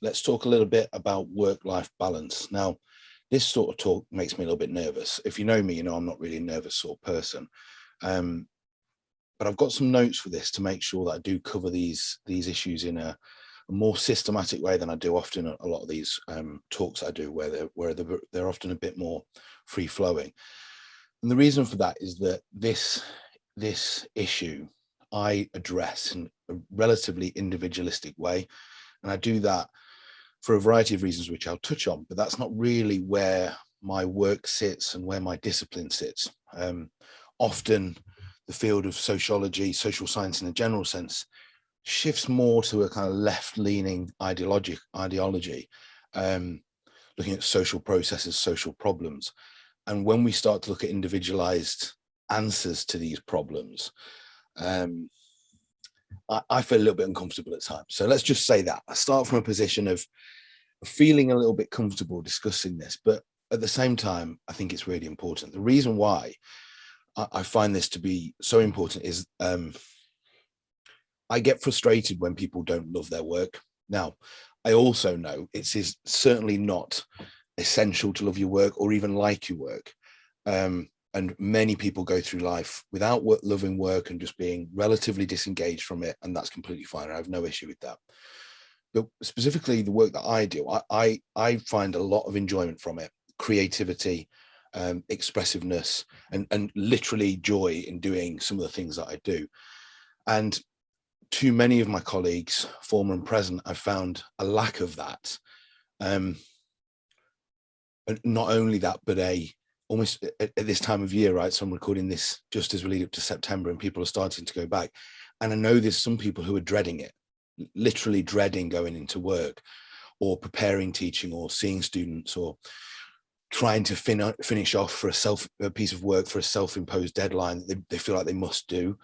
let's talk a little bit about work-life balance. Now, this sort of talk makes me a little bit nervous. If you know me, you know I'm not really a nervous sort of person. Um, but I've got some notes for this to make sure that I do cover these issues in a more systematic way than I do often a lot of these talks I do, where they're often a bit more free flowing. And the reason for that is that this issue I address in a relatively individualistic way, and I do that for a variety of reasons, which I'll touch on. But that's not really where my work sits and where my discipline sits. Often, the field of sociology, social science in a general sense, shifts more to a kind of left-leaning ideology, looking at social processes, social problems. And when we start to look at individualized answers to these problems, I feel a little bit uncomfortable at times. So let's just say that. I start from a position of feeling a little bit comfortable discussing this, but at the same time, I think it's really important. The reason why I find this to be so important is I get frustrated when people don't love their work. Now, I also know it is certainly not essential to love your work or even like your work. And many people go through life without loving work and just being relatively disengaged from it. And that's completely fine. I have no issue with that. But specifically the work that I do, I find a lot of enjoyment from it, creativity, expressiveness, and literally joy in doing some of the things that I do. And too many of my colleagues, former and present, I've found a lack of that. And not only that, but almost at this time of year, right? So I'm recording this just as we lead up to September and people are starting to go back. And I know there's some people who are dreading it, literally dreading going into work or preparing teaching or seeing students or trying to finish off for a piece of work for a self-imposed deadline that they feel like they must do.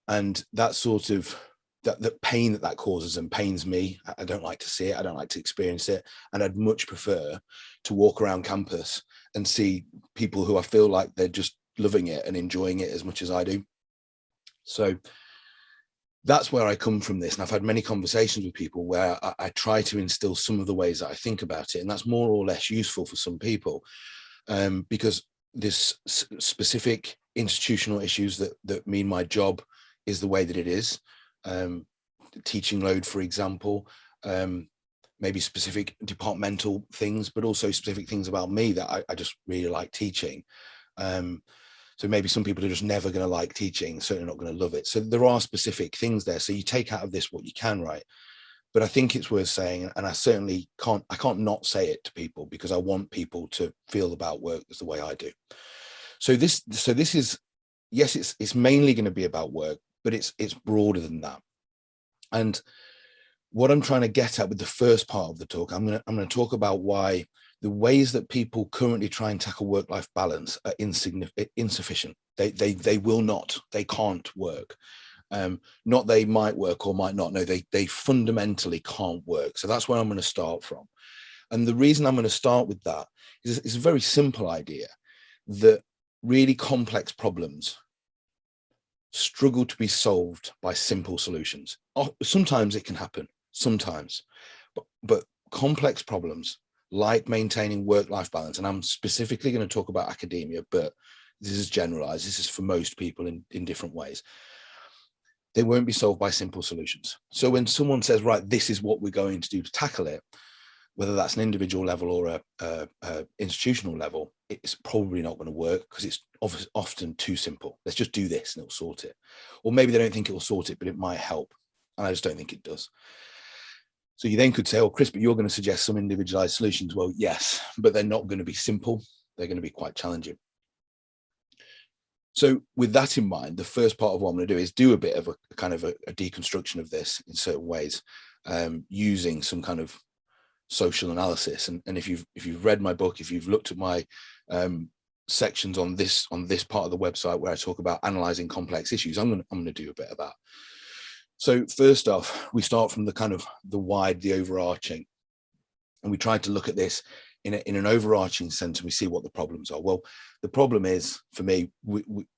And that sort of that pain that causes them pains me. I don't like to see it. I don't like to experience it. And I'd much prefer to walk around campus and see people who I feel like they're just loving it and enjoying it as much as I do. So that's where I come from this. And I've had many conversations with people where I try to instill some of the ways that I think about it. And that's more or less useful for some people because there's specific institutional issues that mean my job is the way that it is. Teaching load, for example, maybe specific departmental things, but also specific things about me that I just really like teaching. So maybe some people are just never going to like teaching, certainly not going to love it. So there are specific things there. So you take out of this what you can, right? But I think it's worth saying, and I certainly can't not say it to people because I want people to feel about work as the way I do. So this is, yes, it's mainly going to be about work, but it's broader than that. And what I'm trying to get at with the first part of the talk, I'm going to talk about why the ways that people currently try and tackle work-life balance are insufficient. They will not, they can't work. Not they might work or might not. No, they fundamentally can't work. So that's where I'm going to start from. And the reason I'm going to start with that is it's a very simple idea that really complex problems struggle to be solved by simple solutions. Sometimes it can happen, sometimes, but complex problems like maintaining work-life balance, and I'm specifically going to talk about academia, but this is generalized, this is for most people in different ways. They won't be solved by simple solutions. So when someone says, right, this is what we're going to do to tackle it, whether that's an individual level or a institutional level, it's probably not going to work because it's often too simple. Let's just do this and it'll sort it. Or maybe they don't think it will sort it, but it might help. And I just don't think it does. So you then could say, oh, Chris, but you're going to suggest some individualized solutions. Well, yes, but they're not going to be simple. They're going to be quite challenging. So with that in mind, the first part of what I'm going to do is do a bit of a kind of a deconstruction of this in certain ways, using some kind of social analysis. And if you've read my book, if you've looked at my sections on this part of the website where I talk about analyzing complex issues, I'm going to do a bit of that. So first off, we start from the kind of the overarching, and we try to look at this in an overarching sense. And we see what the problems are. Well, the problem is, for me,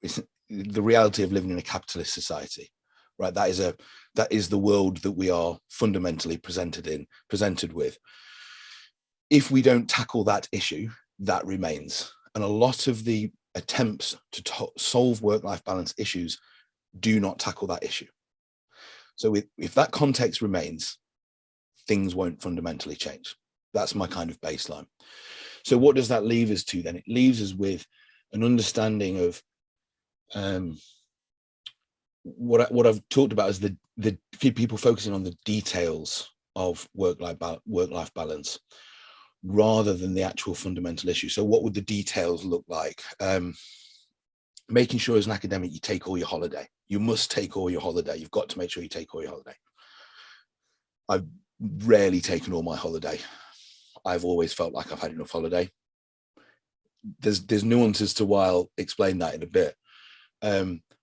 it's the reality of living in a capitalist society, right? That is the world that we are fundamentally presented with. If we don't tackle that issue, that remains. And a lot of the attempts to solve work-life balance issues do not tackle that issue. So if that context remains, things won't fundamentally change. That's my kind of baseline. So what does that leave us to then? It leaves us with an understanding of what I've talked about is the people focusing on the details of work-life balance rather than the actual fundamental issue. So what would the details look like? Making sure as an academic you take all your holiday. You must take all your holiday. You've got to make sure you take all your holiday. I've rarely taken all my holiday. I've always felt like I've had enough holiday. There's nuances to why I'll explain that in a bit.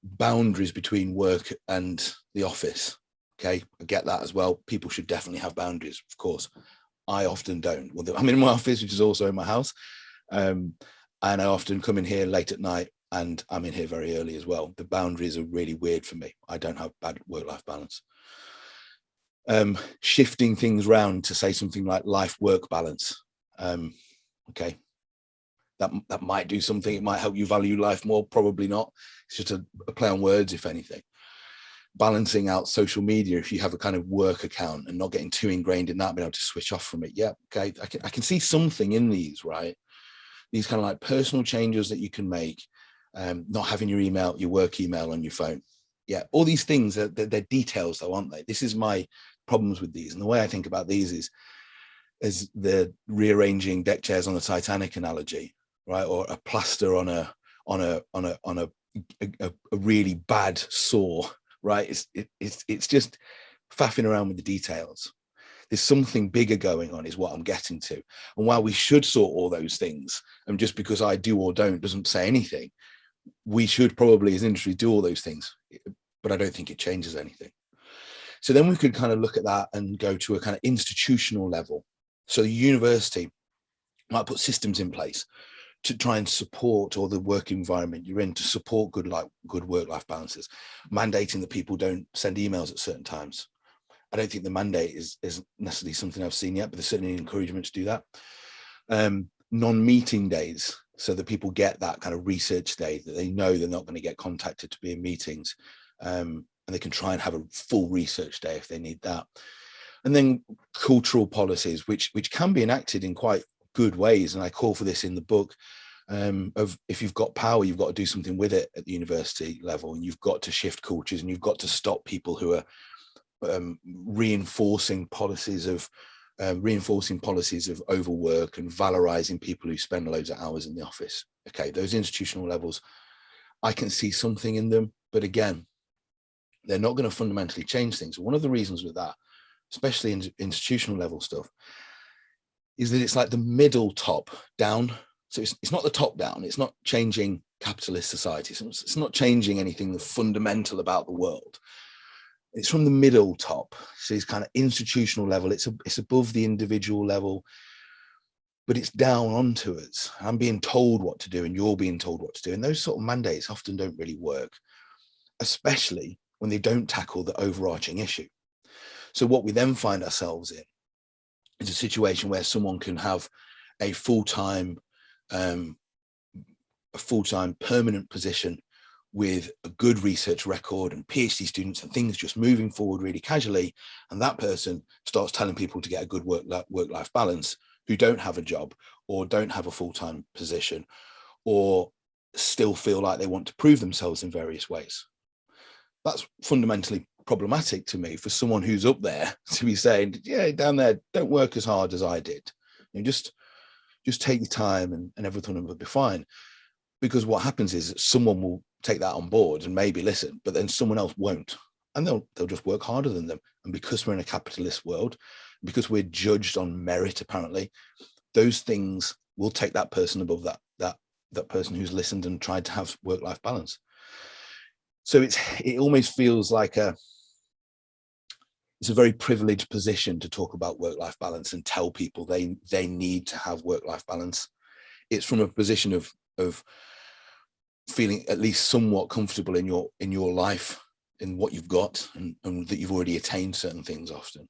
Boundaries between work and the office. Okay, I get that as well. People should definitely have boundaries, of course. I often don't. Well, I'm in my office, which is also in my house. And I often come in here late at night, and I'm in here very early as well. The boundaries are really weird for me. I don't have bad work-life balance. Shifting things around to say something like life-work balance. Okay, that might do something. It might help you value life more. Probably not. It's just a play on words, if anything. Balancing out social media, if you have a kind of work account and not getting too ingrained in that, being able to switch off from it. Yeah, okay, I can see something in these, right? These kind of like personal changes that you can make. Not having your work email on your phone. Yeah, all these things they're details though, aren't they? This is my problems with these, and the way I think about these is the rearranging deck chairs on the Titanic analogy, right? Or a plaster on a really bad sore, right? It's just faffing around with the details. There's something bigger going on, is what I'm getting to. And while we should sort all those things, and just because I do or don't doesn't say anything, we should probably as industry do all those things, but I don't think it changes anything. So then we could kind of look at that and go to a kind of institutional level. So the university might put systems in place to try and support, or the work environment you're in to support good work-life balances, mandating that people don't send emails at certain times. I don't think the mandate is necessarily something I've seen yet, but there's certainly an encouragement to do that. Non-meeting days, so that people get that kind of research day that they know they're not going to get contacted to be in meetings, and they can try and have a full research day if they need that. And then cultural policies, which can be enacted in quite good ways, and I call for this in the book, of if you've got power, you've got to do something with it at the university level, and you've got to shift cultures, and you've got to stop people who are reinforcing policies of overwork and valorizing people who spend loads of hours in the office. Okay, those institutional levels, I can see something in them, but again, they're not going to fundamentally change things. One of the reasons with that, especially in institutional level stuff, is that it's like the middle top down. So it's not the top down. It's not changing capitalist society. So it's not changing anything fundamental about the world. It's from the middle top. So it's kind of institutional level. It's above the individual level, but it's down onto us. I'm being told what to do and you're being told what to do. And those sort of mandates often don't really work, especially when they don't tackle the overarching issue. So what we then find ourselves in is a situation where someone can have a full-time permanent position with a good research record and PhD students and things just moving forward really casually. And that person starts telling people to get a good work-life balance who don't have a job or don't have a full-time position or still feel like they want to prove themselves in various ways. That's fundamentally problematic to me for someone who's up there to be saying, yeah, down there, don't work as hard as I did. You know, just take your time and everything will be fine. Because what happens is that someone will take that on board and maybe listen, but then someone else won't, and they'll just work harder than them. And because we're in a capitalist world, because we're judged on merit, apparently, those things will take that person above that person who's listened and tried to have work-life balance. So it almost feels like it's a very privileged position to talk about work-life balance and tell people they need to have work-life balance. It's from a position of feeling at least somewhat comfortable in your life in what you've got, and that you've already attained certain things often.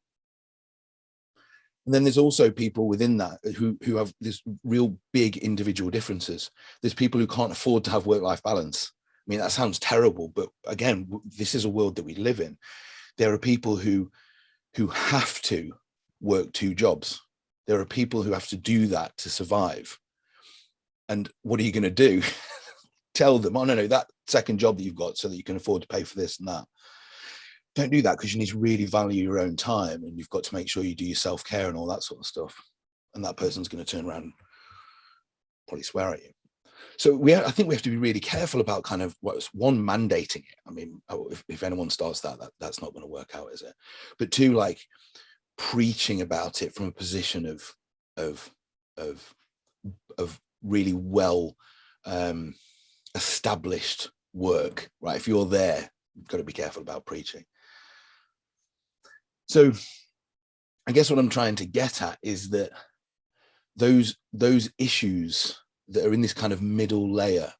And then there's also people within that who have this real big individual differences. There's people who can't afford to have work-life balance. I mean, that sounds terrible, but again, this is a world that we live in. There are people who have to work 2 jobs. There are people who have to do that to survive. And what are you going to do? Tell them, oh, no, that second job that you've got so that you can afford to pay for this and that. Don't do that, because you need to really value your own time, and you've got to make sure you do your self-care and all that sort of stuff. And that person's going to turn around and probably swear at you. So I think we have to be really careful about kind of what's one, mandating it. I mean, if anyone starts that's not going to work out, is it? But 2, like preaching about it from a position of really well established work, right? If you're there, you've got to be careful about preaching. So I guess what I'm trying to get at is that those issues that are in this kind of middle layer,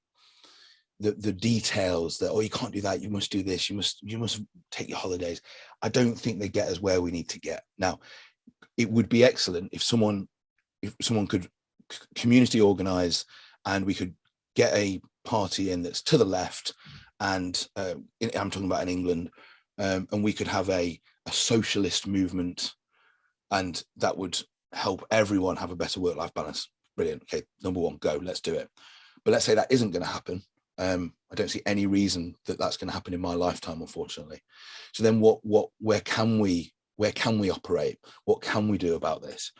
the details that, oh, you can't do that, you must do this, you must take your holidays, I don't think they get us where we need to get. Now, it would be excellent if someone could community organize, and we could get a party in that's to the left, and I'm talking about in England, and we could have a socialist movement, and that would help everyone have a better work-life balance. Brilliant. Okay, number 1, go, let's do it. But let's say that isn't going to happen. I don't see any reason that that's going to happen in my lifetime, unfortunately. So then where can we operate? What can we do about this?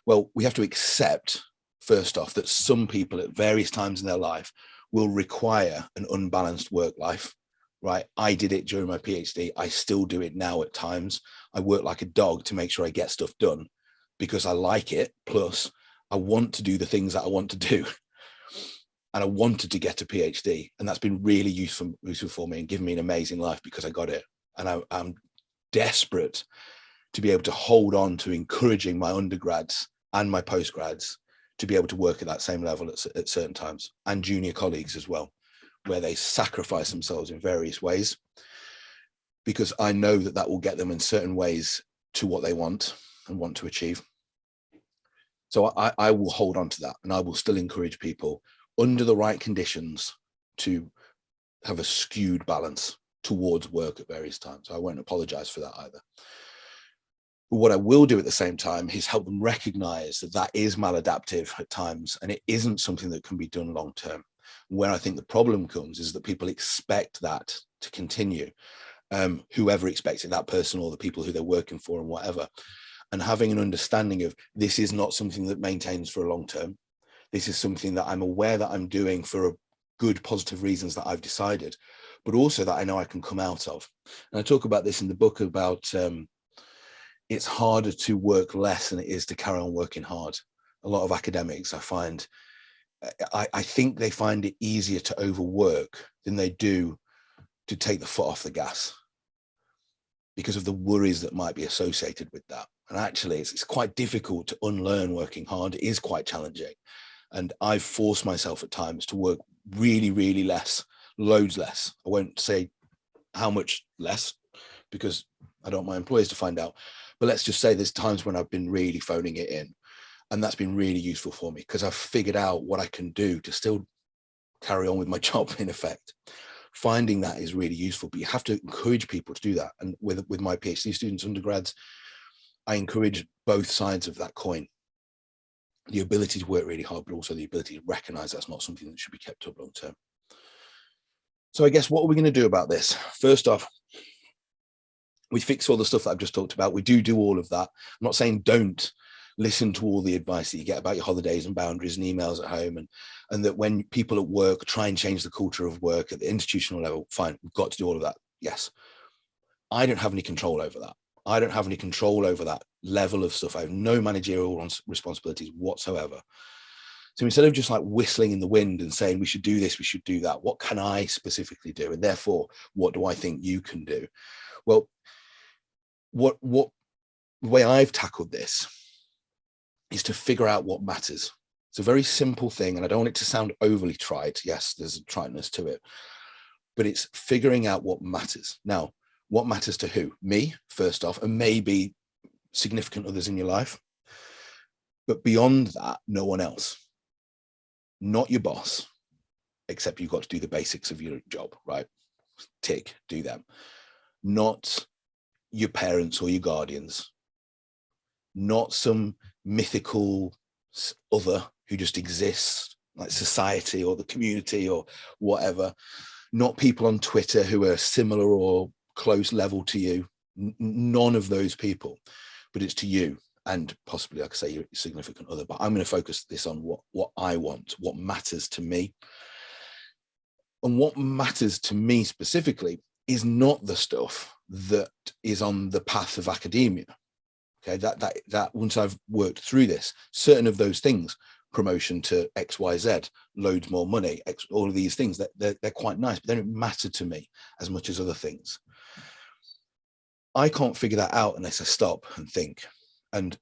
Well, we have to accept, first off, that some people at various times in their life will require an unbalanced work life, right? I did it during my PhD. I still do it now at times. I work like a dog to make sure I get stuff done because I like it. Plus, I want to do the things that I want to do. And I wanted to get a PhD. And that's been really useful for me and given me an amazing life because I got it. And I'm desperate to be able to hold on to encouraging my undergrads and my postgrads to be able to work at that same level at certain times, and junior colleagues as well, where they sacrifice themselves in various ways, because I know that will get them in certain ways to what they want and want to achieve. So I will hold on to that, and I will still encourage people under the right conditions to have a skewed balance towards work at various times. I won't apologize for that either. But what I will do at the same time is help them recognize that is maladaptive at times, and it isn't something that can be done long term. Where I think the problem comes is that people expect that to continue, whoever expects it, that person or the people who they're working for and whatever, and having an understanding of this is not something that maintains for a long term. This is something that I'm aware that I'm doing for a good, positive reasons that I've decided, but also that I know I can come out of. And I talk about this in the book about it's harder to work less than it is to carry on working hard. A lot of academics, I find, I think they find it easier to overwork than they do to take the foot off the gas because of the worries that might be associated with that. And actually, it's quite difficult to unlearn working hard. It is quite challenging. And I've forced myself at times to work really, really less, loads less. I won't say how much less because I don't want my employers to find out. But let's just say there's times when I've been really phoning it in. And that's been really useful for me because I've figured out what I can do to still carry on with my job, in effect. Finding that is really useful, but you have to encourage people to do that. And with my PhD students, undergrads, I encourage both sides of that coin. The ability to work really hard, but also the ability to recognize that's not something that should be kept up long term. So I guess what are we going to do about this? First off, we fix all the stuff that I've just talked about. We do all of that. I'm not saying don't listen to all the advice that you get about your holidays and boundaries and emails at home, and that when people at work try and change the culture of work at the institutional level, fine, we've got to do all of that. Yes. I don't have any control over that. I don't have any control over that level of stuff. I have no managerial responsibilities whatsoever. So instead of just like whistling in the wind and saying we should do this, we should do that, what can I specifically do? And therefore, what do I think you can do? Well, what the way I've tackled this is to figure out what matters. It's a very simple thing, and I don't want it to sound overly trite. Yes, there's a triteness to it. but it's figuring out what matters. Now, what matters to who? Me, first off, and maybe significant others in your life. But beyond that, no one else. Not your boss, except you've got to do the basics of your job, right? Tick, do them. Not your parents or your guardians. Not some mythical other who just exists, like society or the community or whatever. Not people on Twitter who are similar or close level to you. None of those people, but it's to you and possibly, like I say, your significant other. But I'm going to focus this on what I want, what matters to me. And what matters to me specifically is not the stuff that is on the path of academia. Okay, that once I've worked through this, certain of those things, promotion to XYZ, loads more money, all of these things, they're quite nice, but they don't matter to me as much as other things. I can't figure that out unless I stop and think and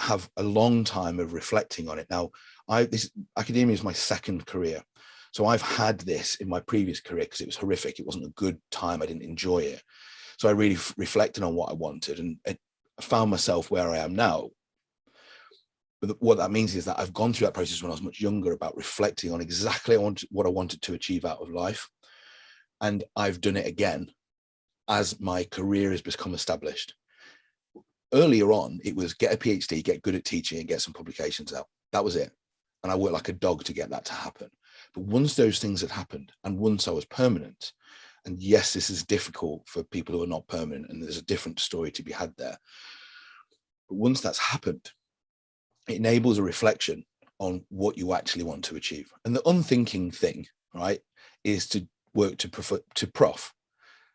have a long time of reflecting on it. Now, academia is my second career. So I've had this in my previous career because it was horrific. It wasn't a good time. I didn't enjoy it. So I really reflected on what I wanted and I found myself where I am now. But what that means is that I've gone through that process when I was much younger about reflecting on exactly what I wanted to achieve out of life. And I've done it again as my career has become established. Earlier on, it was get a PhD, get good at teaching and get some publications out. That was it. And I worked like a dog to get that to happen. But once those things had happened and once I was permanent, and yes, this is difficult for people who are not permanent and there's a different story to be had there. But once that's happened, it enables a reflection on what you actually want to achieve. And the unthinking thing, right, is to work to prof.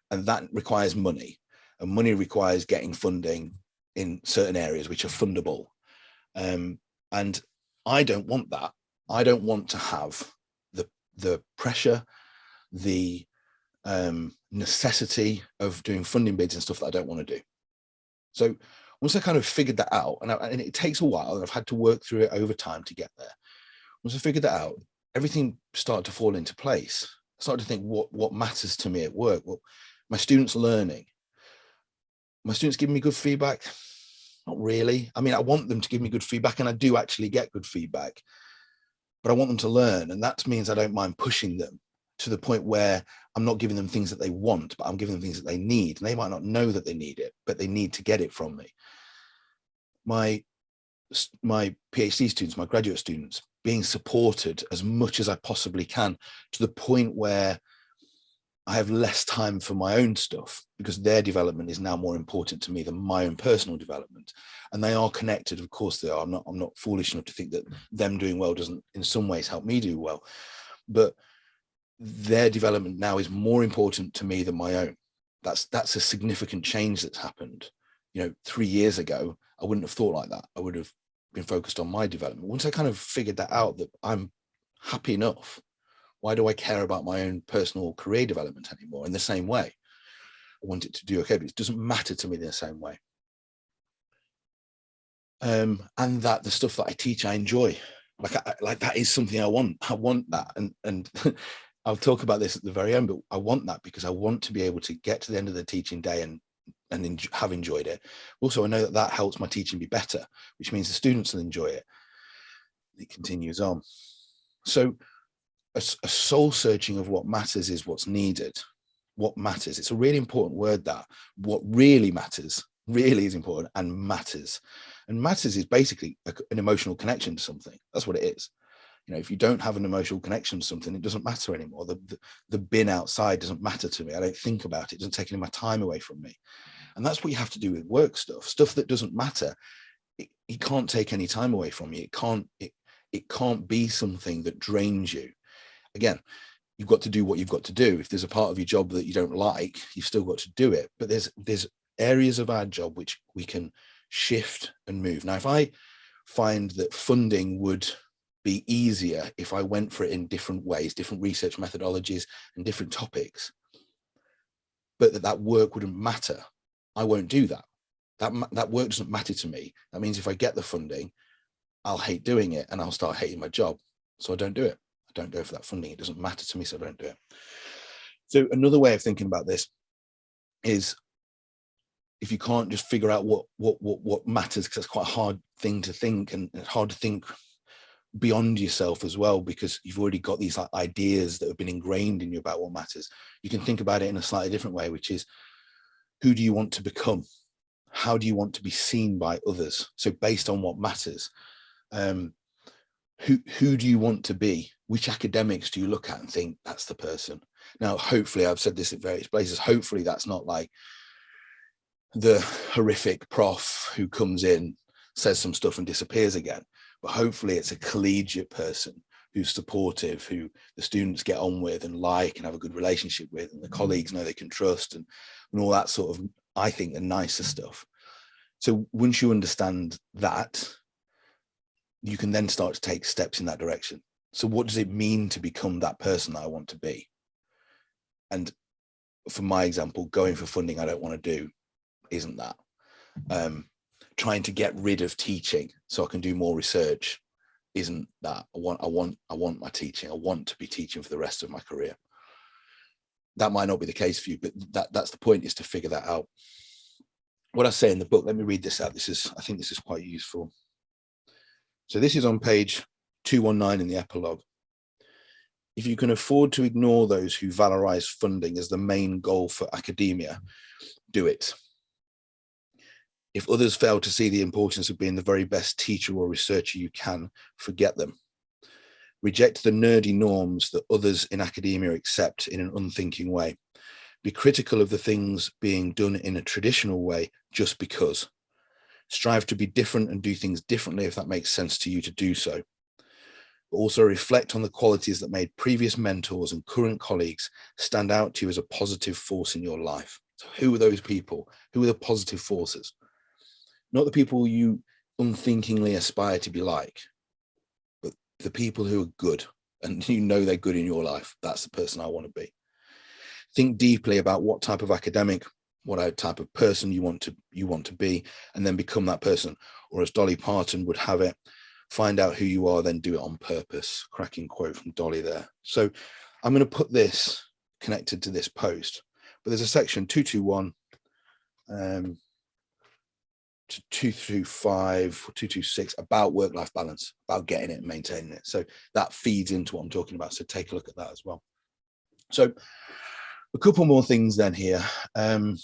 And that requires money. And money requires getting funding in certain areas which are fundable. And I don't want that. I don't want to have the pressure, the necessity of doing funding bids and stuff that I don't want to do. So once I kind of figured that out, and it takes a while, and I've had to work through it over time to get there. Once I figured that out, everything started to fall into place. I started to think what matters to me at work. Well, my students learning. My students giving me good feedback? Not really. I mean, I want them to give me good feedback, and I do actually get good feedback, but I want them to learn. And that means I don't mind pushing them to the point where I'm not giving them things that they want, but I'm giving them things that they need. And they might not know that they need it, but they need to get it from me. My PhD students, my graduate students, being supported as much as I possibly can to the point where I have less time for my own stuff because their development is now more important to me than my own personal development. And they are connected. Of course they are. I'm not foolish enough to think that them doing well doesn't in some ways help me do well, but their development now is more important to me than my own. That's a significant change that's happened. 3 years ago, I wouldn't have thought like that. I would have been focused on my development. Once I kind of figured that out, that I'm happy enough, why do I care about my own personal career development anymore in the same way? I want it to do okay, but it doesn't matter to me in the same way. And that the stuff that I teach, I enjoy. Like that is something I want. I want that. And I'll talk about this at the very end, but I want that because I want to be able to get to the end of the teaching day and have enjoyed it. Also, I know that helps my teaching be better, which means the students will enjoy it. It continues on. So a soul searching of what matters is what's needed. What matters. It's a really important word, that what really matters really is important and matters. And matters is basically an emotional connection to something. That's what it is. If you don't have an emotional connection to something, it doesn't matter anymore. The bin outside doesn't matter to me. I don't think about it. It doesn't take any of my time away from me. And that's what you have to do with work stuff that doesn't matter. It can't take any time away from you. It can't be something that drains you. Again, you've got to do what you've got to do. If there's a part of your job that you don't like, you've still got to do it. But there's areas of our job which we can shift and move. Now, if I find that funding would be easier if I went for it in different ways, different research methodologies and different topics, but that work wouldn't matter, I won't do that. That work doesn't matter to me. That means if I get the funding, I'll hate doing it and I'll start hating my job. So I don't do it. I don't go for that funding. It doesn't matter to me, so I don't do it. So another way of thinking about this is, if you can't just figure out what matters, because that's quite a hard thing to think, and it's hard to think beyond yourself as well, because you've already got these like ideas that have been ingrained in you about what matters. You can think about it in a slightly different way, which is, who do you want to become? How do you want to be seen by others? So based on what matters, who do you want to be? Which academics do you look at and think that's the person? Now, hopefully, I've said this at various places, hopefully that's not like the horrific prof who comes in, says some stuff and disappears again, but hopefully it's a collegiate person who's supportive, who the students get on with and like and have a good relationship with, and the colleagues know they can trust, and all that sort of, I think, the nicer stuff. So once you understand that, you can then start to take steps in that direction. So what does it mean to become that person that I want to be? And for my example, going for funding I don't want to do isn't that. Trying to get rid of teaching so I can do more research isn't that. I want my teaching. I want to be teaching for the rest of my career. That might not be the case for you, but that's the point, is to figure that out. What I say in the book, let me read this out. I think this is quite useful. So this is on page 219 in the epilogue. If you can afford to ignore those who valorize funding as the main goal for academia, do it. If others fail to see the importance of being the very best teacher or researcher you can, forget them. Reject the nerdy norms that others in academia accept in an unthinking way. Be critical of the things being done in a traditional way just because. Strive to be different and do things differently if that makes sense to you to do so. But also reflect on the qualities that made previous mentors and current colleagues stand out to you as a positive force in your life. So who are those people? Who are the positive forces? Not the people you unthinkingly aspire to be like, but the people who are good, and you know they're good in your life. That's the person I want to be. Think deeply about what type of academic, what type of person you want to be, and then become that person. Or as Dolly Parton would have it, find out who you are, then do it on purpose. Cracking quote from Dolly there. So I'm going to put this connected to this post, but there's a section 221 to 225, 226 about work-life balance, about getting it and maintaining it. So that feeds into what I'm talking about. So take a look at that as well. So a couple more things then here. I've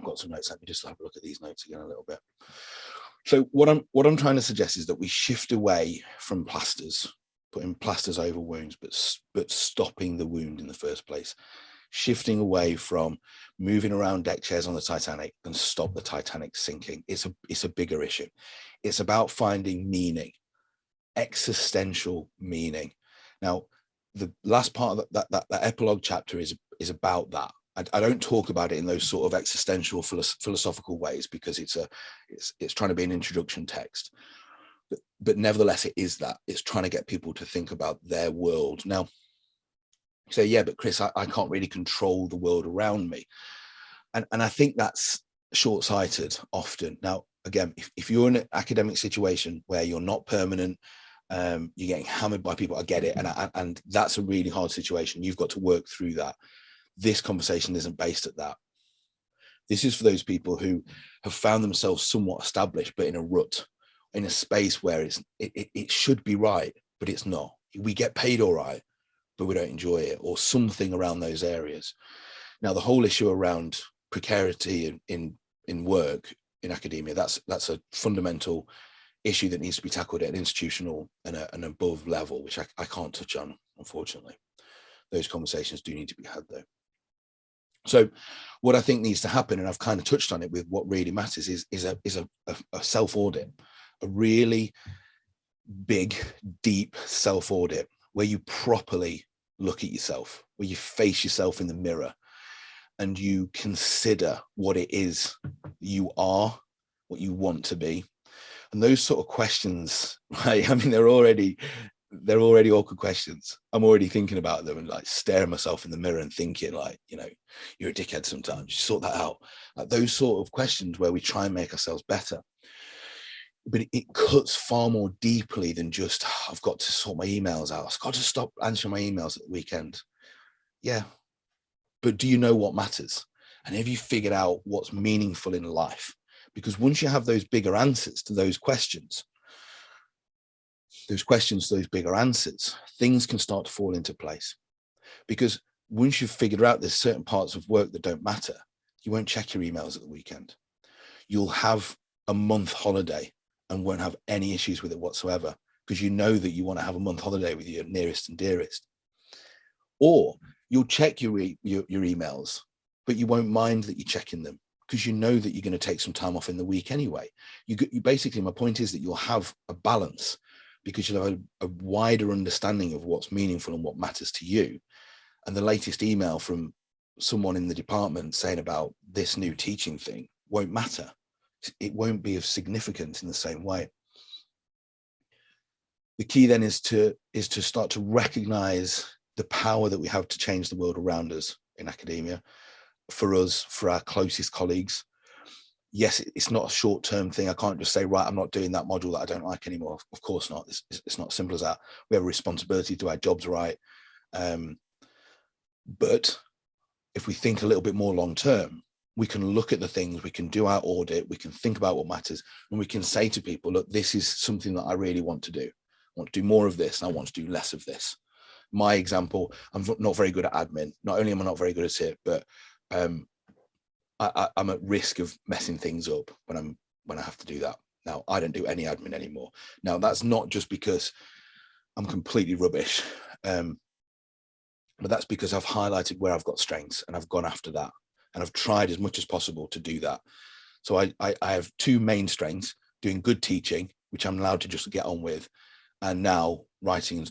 got some notes. Let me just have a look at these notes again a little bit. So what I'm trying to suggest is that we shift away from plasters, putting plasters over wounds, but stopping the wound in the first place. Shifting away from moving around deck chairs on the Titanic and stop the Titanic sinking. It's a bigger issue. It's about finding meaning, existential meaning. Now, the last part of that epilogue chapter is about that. I don't talk about it in those sort of existential philosophical ways, because it's trying to be an introduction text. But nevertheless, it is that. It's trying to get people to think about their world. Now, you say, yeah, but Chris, I can't really control the world around me. And I think that's short-sighted often. Now, again, if you're in an academic situation where you're not permanent, you're getting hammered by people, I get it. And that's a really hard situation. You've got to work through that. This conversation isn't based at that. This is for those people who have found themselves somewhat established, but in a rut, in a space where it should be right, but it's not. We get paid all right, but we don't enjoy it, or something around those areas. Now, the whole issue around precarity in work in academia, that's a fundamental issue that needs to be tackled at an institutional and an above level, which I can't touch on, unfortunately. Those conversations do need to be had, though. So what I think needs to happen, and I've kind of touched on it with what really matters, is a self-audit, a really big, deep self-audit, where you properly look at yourself, where you face yourself in the mirror and you consider what it is you are, what you want to be. And those sort of questions, right? I mean, they're already awkward questions. I'm already thinking about them and like staring myself in the mirror and thinking like, you're a dickhead sometimes. You sort that out. Like those sort of questions where we try and make ourselves better. But it cuts far more deeply than just, I've got to sort my emails out. I've got to stop answering my emails at the weekend. Yeah, but do you know what matters? And have you figured out what's meaningful in life? Because once you have those bigger answers to those questions, those bigger answers, things can start to fall into place. Because once you've figured out there's certain parts of work that don't matter, you won't check your emails at the weekend. You'll have a month holiday and won't have any issues with it whatsoever, because you know that you want to have a month holiday with your nearest and dearest. Or you'll check your emails, but you won't mind that you're checking them, because you know that you're going to take some time off in the week anyway. You basically, my point is that you'll have a balance, because you'll have a wider understanding of what's meaningful and what matters to you. And the latest email from someone in the department saying about this new teaching thing won't matter. It won't be of significance in the same way. The key then is to start to recognize the power that we have to change the world around us in academia, for us, for our closest colleagues. Yes, it's not a short-term thing. I can't just say, right, I'm not doing that module that I don't like anymore. Of course not. It's not as simple as that. We have a responsibility to do our jobs right. But if we think a little bit more long-term, we can look at the things, we can do our audit, we can think about what matters, and we can say to people, look, this is something that I really want to do. I want to do more of this, and I want to do less of this. My example, I'm not very good at admin. Not only am I not very good at it, but I'm at risk of messing things up when I have to do that. Now, I don't do any admin anymore. Now, that's not just because I'm completely rubbish, but that's because I've highlighted where I've got strengths and I've gone after that. And I've tried as much as possible to do that. So I have two main strengths: doing good teaching, which I'm allowed to just get on with, and now writing,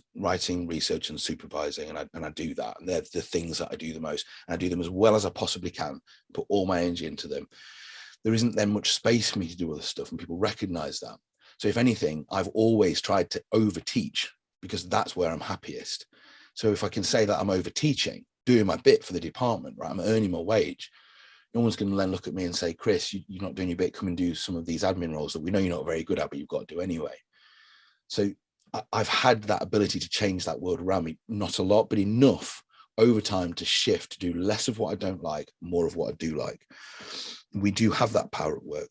research, and supervising. And I do that. And they're the things that I do the most. And I do them as well as I possibly can, put all my energy into them. There isn't then much space for me to do other stuff, and people recognize that. So if anything, I've always tried to overteach, because that's where I'm happiest. So if I can say that I'm overteaching, doing my bit for the department, right, I'm earning my wage, no one's going to then look at me and say, Chris, you're not doing your bit, come and do some of these admin roles that we know you're not very good at, but you've got to do anyway. So I've had that ability to change that world around me, not a lot, but enough over time to shift, to do less of what I don't like, more of what I do like. We do have that power at work.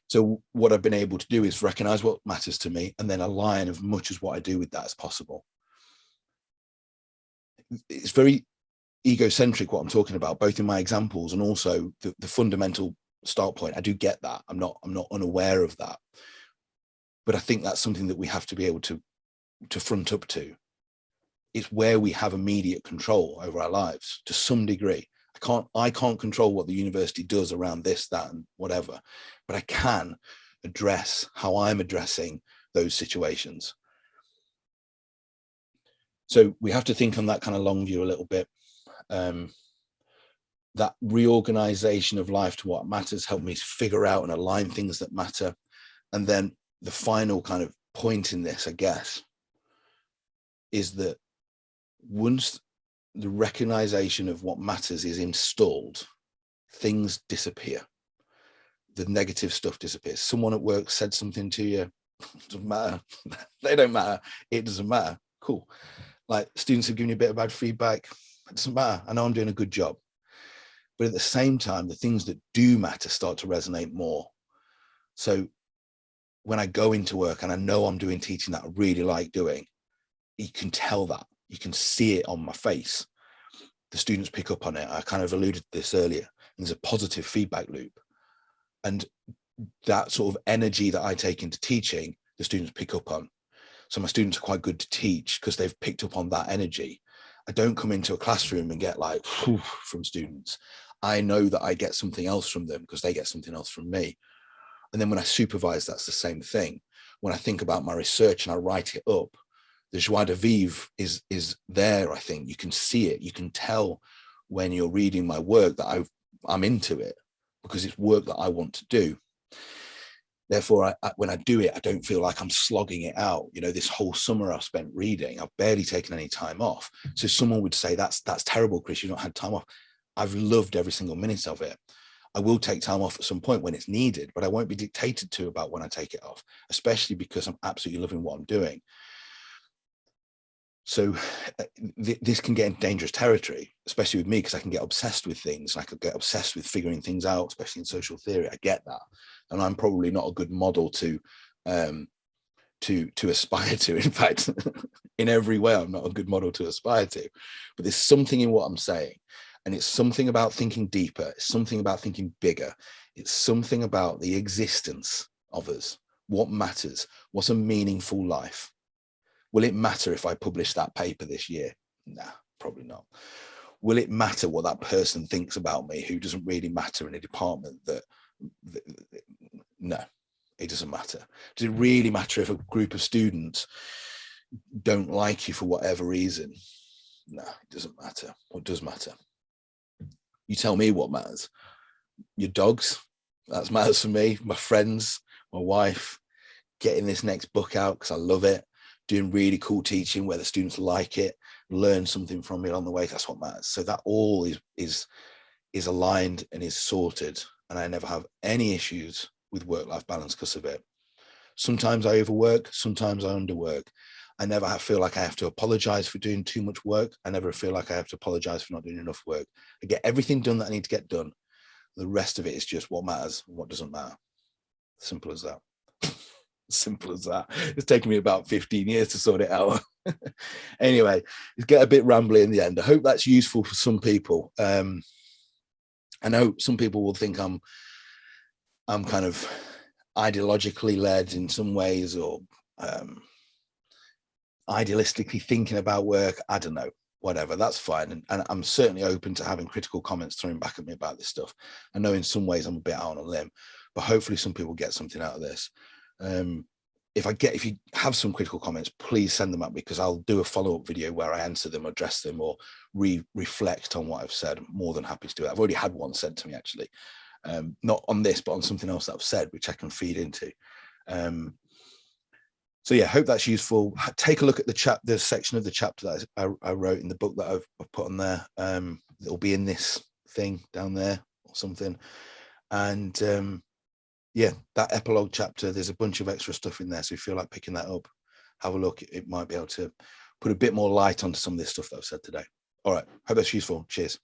So what I've been able to do is recognize what matters to me and then align as much as what I do with that as possible. It's very egocentric what I'm talking about, both in my examples and also the fundamental start point. I do get that. I'm not unaware of that. But I think that's something that we have to be able to front up to. It's where we have immediate control over our lives to some degree. I can't control what the university does around this, that, and whatever, but I can address how I'm addressing those situations. So we have to think on that kind of long view a little bit. That reorganization of life to what matters helped me figure out and align things that matter. And then the final kind of point in this, I guess, is that once the recognition of what matters is installed, things disappear. The negative stuff disappears. Someone at work said something to you, doesn't matter. They don't matter. It doesn't matter. Cool. Like, students have given you a bit of bad feedback. It doesn't matter. I know I'm doing a good job. But at the same time, the things that do matter start to resonate more. So when I go into work and I know I'm doing teaching that I really like doing, you can tell that. You can see it on my face. The students pick up on it. I kind of alluded to this earlier. There's a positive feedback loop. And that sort of energy that I take into teaching, the students pick up on. So my students are quite good to teach because they've picked up on that energy. I don't come into a classroom and get like from students. I know that I get something else from them because they get something else from me. And then when I supervise, that's the same thing. When I think about my research and I write it up, the joie de vivre is there, I think. You can see it. You can tell when you're reading my work that I'm into it because it's work that I want to do. Therefore, when I do it, I don't feel like I'm slogging it out. You know, this whole summer I've spent reading, I've barely taken any time off. So someone would say, that's terrible, Chris, you've not had time off. I've loved every single minute of it. I will take time off at some point when it's needed, but I won't be dictated to about when I take it off, especially because I'm absolutely loving what I'm doing. So this can get into dangerous territory, especially with me, because I can get obsessed with things. I could get obsessed with figuring things out, especially in social theory. I get that. And I'm probably not a good model to aspire to. In fact, in every way, I'm not a good model to aspire to. But there's something in what I'm saying. And it's something about thinking deeper. It's something about thinking bigger. It's something about the existence of us. What matters? What's a meaningful life? Will it matter if I publish that paper this year? Nah, probably not. Will it matter what that person thinks about me who doesn't really matter in a department that no, it doesn't matter. Does it really matter if a group of students don't like you for whatever reason? No, it doesn't matter. What does matter? You tell me what matters. Your dogs, that matters for me. My friends, my wife, getting this next book out because I love it. Doing really cool teaching where the students like it, learn something from it on the way. That's what matters. So that all is aligned and is sorted. And I never have any issues with work-life balance because of it. Sometimes I overwork, sometimes I underwork. I never feel like I have to apologize for doing too much work. I never feel like I have to apologize for not doing enough work. I get everything done that I need to get done. The rest of it is just what matters and what doesn't matter. Simple as that. Simple as that. It's taken me about 15 years to sort it out. Anyway, it's get a bit rambly in the end. I hope that's useful for some people. I know some people will think I'm kind of ideologically led in some ways, or idealistically thinking about work. I don't know, whatever, that's fine. And I'm certainly open to having critical comments thrown back at me about this stuff. I know in some ways I'm a bit out on a limb, but hopefully some people get something out of this. If you have some critical comments, please send them up, because I'll do a follow-up video where I answer them, address them, or reflect on what I've said. I'm more than happy to do it. I've already had one sent to me, actually, not on this, but on something else that I've said, which I can feed into. So yeah, hope that's useful. Take a look at the section of the chapter that I wrote in the book that I've put on there. It'll be in this thing down there or something. And yeah, that epilogue chapter, there's a bunch of extra stuff in there. So if you feel like picking that up, have a look. It might be able to put a bit more light onto some of this stuff that I've said today. All right, hope that's useful. Cheers.